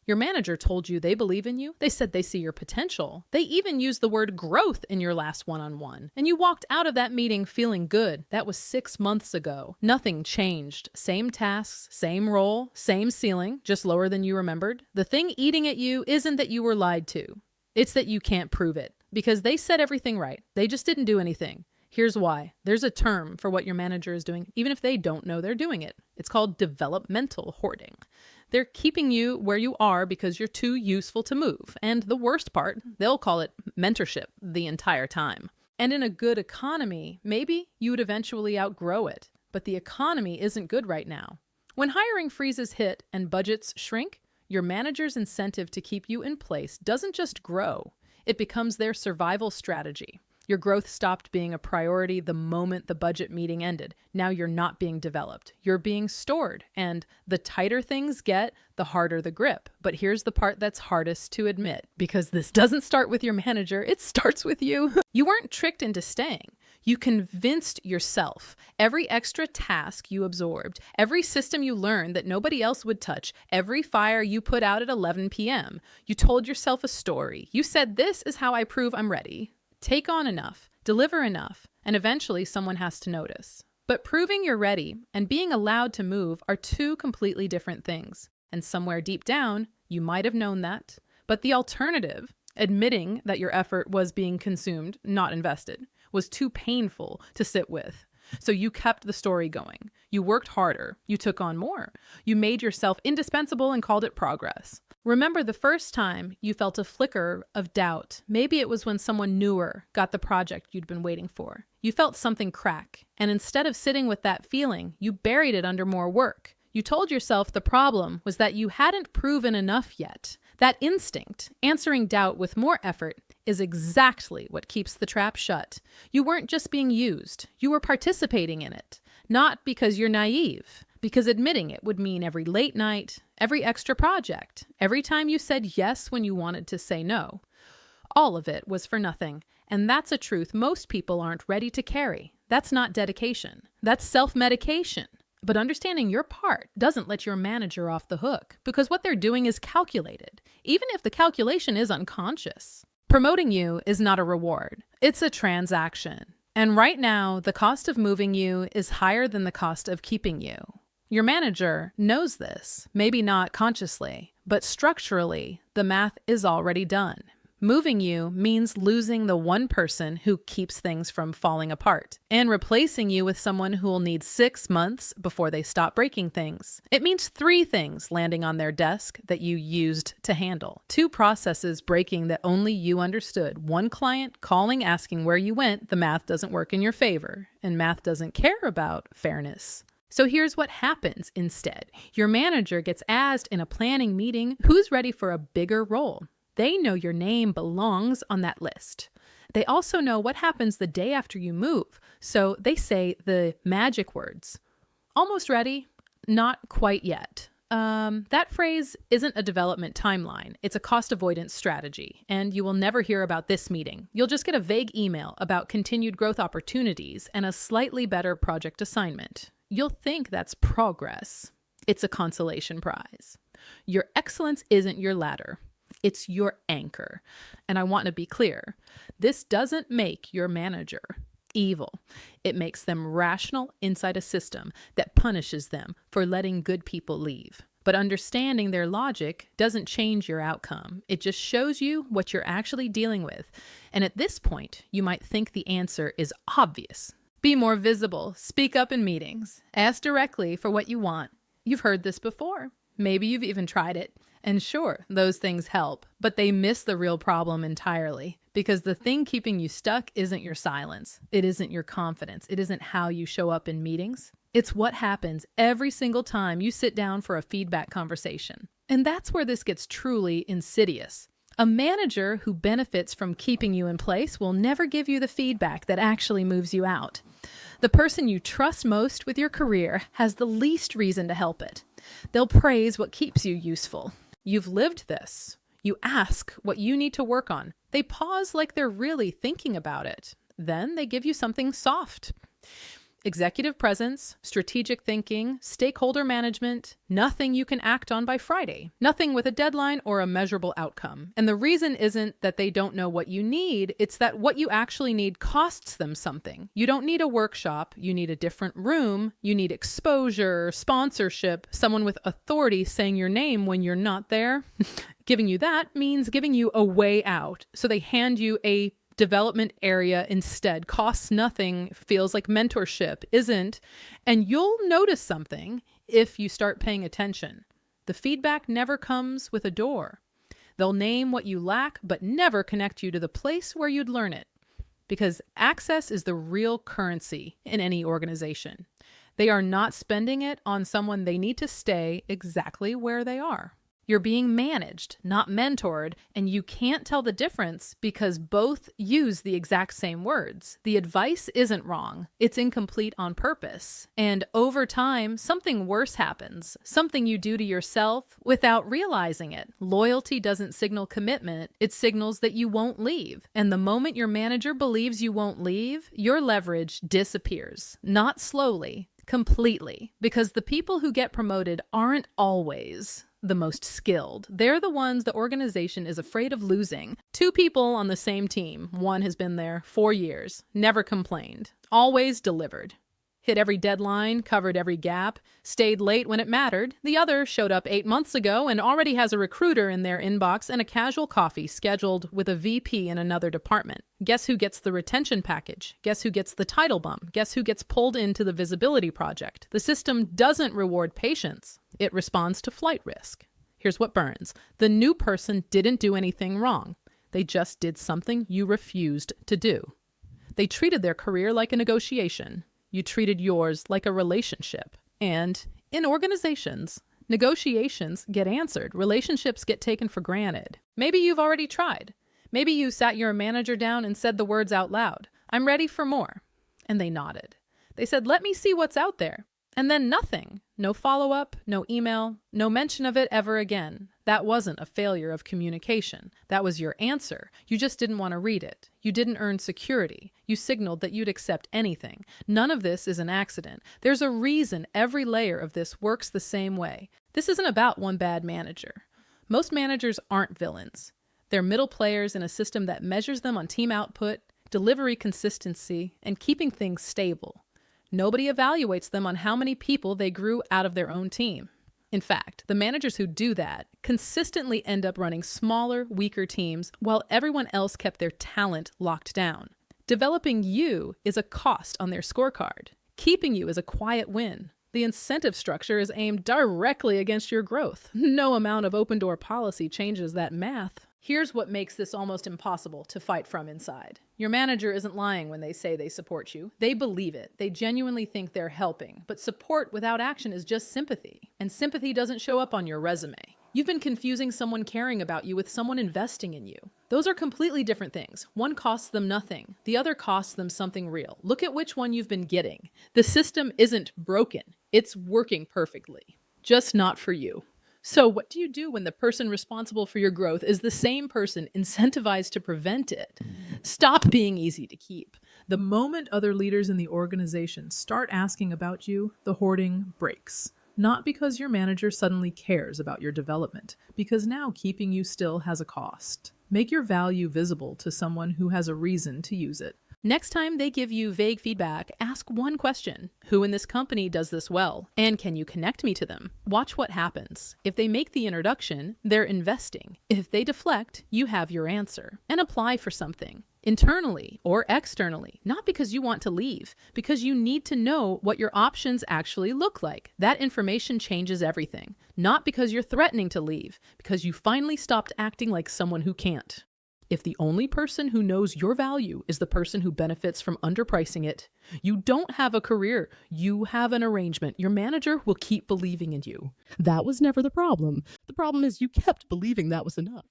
Your manager told you they believe in you. They said they see your potential. They even used the word growth in your last one-on-one. And you walked out of that meeting feeling good. That was 6 months ago. Nothing changed. Same tasks, same role, same ceiling, just lower than you remembered. The thing eating at you isn't that you were lied to. It's that you can't prove it. Because they said everything right. They just didn't do anything. Here's why. There's a term for what your manager is doing, even if they don't know they're doing it. It's called developmental hoarding. They're keeping you where you are because you're too useful to move. And the worst part, they'll call it mentorship the entire time. And in a good economy, maybe you would eventually outgrow it. But the economy isn't good right now. When hiring freezes hit and budgets shrink, your manager's incentive to keep you in place doesn't just grow. It becomes their survival strategy. Your growth stopped being a priority the moment the budget meeting ended. Now you're not being developed. You're being stored. And the tighter things get, the harder the grip. But here's the part that's hardest to admit, because this doesn't start with your manager, it starts with you. You weren't tricked into staying. You convinced yourself. Every extra task you absorbed, every system you learned that nobody else would touch, every fire you put out at 11 p.m., you told yourself a story. You said, "This is how I prove I'm ready." Take on enough, deliver enough, and eventually someone has to notice. But proving you're ready and being allowed to move are two completely different things. And somewhere deep down, you might have known that. But the alternative, admitting that your effort was being consumed, not invested, was too painful to sit with. So you kept the story going. You worked harder. You took on more. You made yourself indispensable and called it progress. Remember the first time you felt a flicker of doubt. Maybe it was when someone newer got the project you'd been waiting for. You felt something crack, and instead of sitting with that feeling, you buried it under more work. You told yourself the problem was that you hadn't proven enough yet. That instinct, answering doubt with more effort, is exactly what keeps the trap shut. You weren't just being used. You were participating in it. Not because you're naive, because admitting it would mean every late night, every extra project, every time you said yes when you wanted to say no. All of it was for nothing. And that's a truth most people aren't ready to carry. That's not dedication. That's self-medication. But understanding your part doesn't let your manager off the hook, because what they're doing is calculated, even if the calculation is unconscious. Promoting you is not a reward. It's a transaction. And right now, the cost of moving you is higher than the cost of keeping you. Your manager knows this, maybe not consciously, but structurally, the math is already done. Moving you means losing the one person who keeps things from falling apart and replacing you with someone who will need 6 months before they stop breaking things. It means 3 things landing on their desk that you used to handle. 2 processes breaking that only you understood. 1 client calling, asking where you went. The math doesn't work in your favor, and math doesn't care about fairness. So here's what happens instead. Your manager gets asked in a planning meeting who's ready for a bigger role. They know your name belongs on that list. They also know what happens the day after you move. So they say the magic words. Almost ready, not quite yet. That phrase isn't a development timeline. It's a cost avoidance strategy. And you will never hear about this meeting. You'll just get a vague email about continued growth opportunities and a slightly better project assignment. You'll think that's progress. It's a consolation prize. Your excellence isn't your ladder. It's your anchor. And I want to be clear. This doesn't make your manager evil. It makes them rational inside a system that punishes them for letting good people leave. But understanding their logic doesn't change your outcome. It just shows you what you're actually dealing with. And at this point, you might think the answer is obvious. Be more visible. Speak up in meetings. Ask directly for what you want. You've heard this before. Maybe you've even tried it. And sure, those things help, but they miss the real problem entirely, because the thing keeping you stuck isn't your silence. It isn't your confidence. It isn't how you show up in meetings. It's what happens every single time you sit down for a feedback conversation. And that's where this gets truly insidious. A manager who benefits from keeping you in place will never give you the feedback that actually moves you out. The person you trust most with your career has the least reason to help it. They'll praise what keeps you useful. You've lived this. You ask what you need to work on. They pause like they're really thinking about it. Then they give you something soft. Executive presence, strategic thinking, stakeholder management, nothing you can act on by Friday. Nothing with a deadline or a measurable outcome. And the reason isn't that they don't know what you need, it's that what you actually need costs them something. You don't need a workshop, you need a different room, you need exposure, sponsorship, someone with authority saying your name when you're not there. Giving you that means giving you a way out. So they hand you a development area instead. Costs nothing, feels like mentorship, isn't. And you'll notice something if you start paying attention. The feedback never comes with a door. They'll name what you lack, but never connect you to the place where you'd learn it. Because access is the real currency in any organization. They are not spending it on someone they need to stay exactly where they are. You're being managed, not mentored, and you can't tell the difference because both use the exact same words. The advice isn't wrong. It's incomplete on purpose. And over time, something worse happens, something you do to yourself without realizing it. Loyalty doesn't signal commitment. It signals that you won't leave. And the moment your manager believes you won't leave, your leverage disappears. Not slowly, completely. Because the people who get promoted aren't always the most skilled. They're the ones the organization is afraid of losing. 2 people on the same team. One has been there 4 years, never complained, always delivered. Hit every deadline, covered every gap, stayed late when it mattered. The other showed up 8 months ago and already has a recruiter in their inbox and a casual coffee scheduled with a VP in another department. Guess who gets the retention package? Guess who gets the title bump? Guess who gets pulled into the visibility project? The system doesn't reward patience. It responds to flight risk. Here's what burns. The new person didn't do anything wrong. They just did something you refused to do. They treated their career like a negotiation. You treated yours like a relationship. And in organizations, negotiations get answered. Relationships get taken for granted. Maybe you've already tried. Maybe you sat your manager down and said the words out loud. I'm ready for more. And they nodded. They said, let me see what's out there. And then nothing. No follow-up, no email, no mention of it ever again. That wasn't a failure of communication. That was your answer. You just didn't want to read it. You didn't earn security. You signaled that you'd accept anything. None of this is an accident. There's a reason every layer of this works the same way. This isn't about one bad manager. Most managers aren't villains. They're middle players in a system that measures them on team output, delivery consistency, and keeping things stable. Nobody evaluates them on how many people they grew out of their own team. In fact, the managers who do that consistently end up running smaller, weaker teams while everyone else kept their talent locked down. Developing you is a cost on their scorecard. Keeping you is a quiet win. The incentive structure is aimed directly against your growth. No amount of open-door policy changes that math. Here's what makes this almost impossible to fight from inside. Your manager isn't lying when they say they support you. They believe it. They genuinely think they're helping. But support without action is just sympathy. And sympathy doesn't show up on your resume. You've been confusing someone caring about you with someone investing in you. Those are completely different things. One costs them nothing. The other costs them something real. Look at which one you've been getting. The system isn't broken. It's working perfectly. Just not for you. So what do you do when the person responsible for your growth is the same person incentivized to prevent it? Stop being easy to keep. The moment other leaders in the organization start asking about you, the hoarding breaks. Not because your manager suddenly cares about your development, because now keeping you still has a cost. Make your value visible to someone who has a reason to use it. Next time they give you vague feedback, ask one question. Who in this company does this well? And can you connect me to them? Watch what happens. If they make the introduction, they're investing. If they deflect, you have your answer. And apply for something. Internally or externally, not because you want to leave, because you need to know what your options actually look like. That information changes everything. Not because you're threatening to leave, because you finally stopped acting like someone who can't. If the only person who knows your value is the person who benefits from underpricing it, you don't have a career. You have an arrangement. Your manager will keep believing in you. That was never the problem. The problem is you kept believing that was enough.